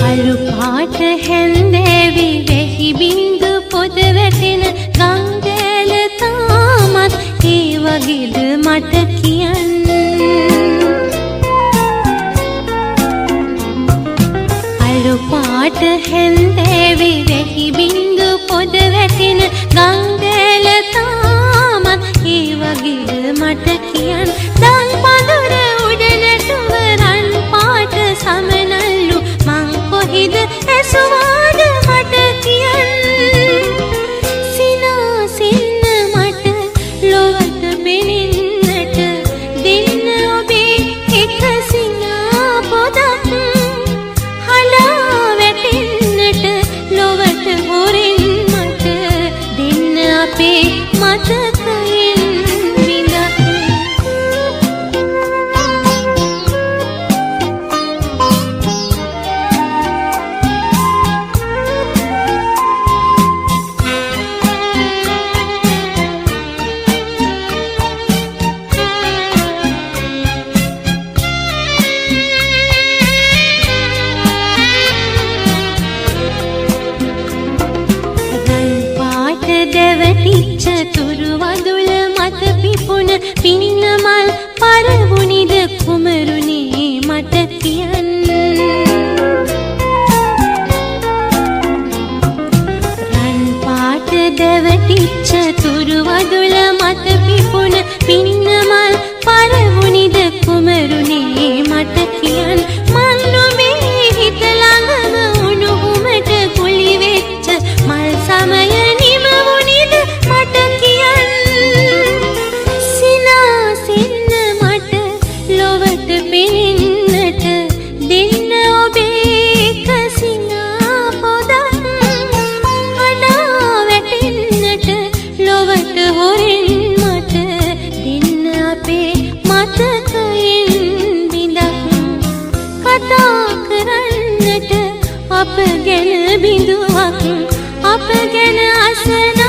අලු පාට හැන්දෑවි වැහි බින්දු පොද වැටෙන ගංගෑල තාමත් ඒ වගේද මට කියන්න. අලු පාට හැන්දෑවි වැහි බින්දු පොද වැටෙන ගංගෑල තාමත් ඒ වගේද මට කියන්න. දන් පඳුර උඩ නැටුව රන් පාට සමනල්ලු මං කොහිද ඇසුවාද මට කියන්න. සිනාසින්න මට ලොවට පෙනෙන්නට දෙන්න ඔබේ එක සිනා පොදක්. හලා වැටෙන්නට ලොවට හොරෙන් මට දෙන්න අපේ මතකයෙන් විඳක්. දැවටිච්ච තුරු වදුල මත පිපුණ පින්නමල් පරවුනිද කුමරුනේ මට කියන්න. රන් පාට දැවටිච්ච තුරු වදුල මත පිපුණ පින්නමල් පරවුනිද කුමරුනේ මට කියන්න. මන් නොමේ හිත ළඟම උණුහුමට කුලි වෙච්ච මල් සමය අප ගැන බිඳුවක් අප ගැන අසන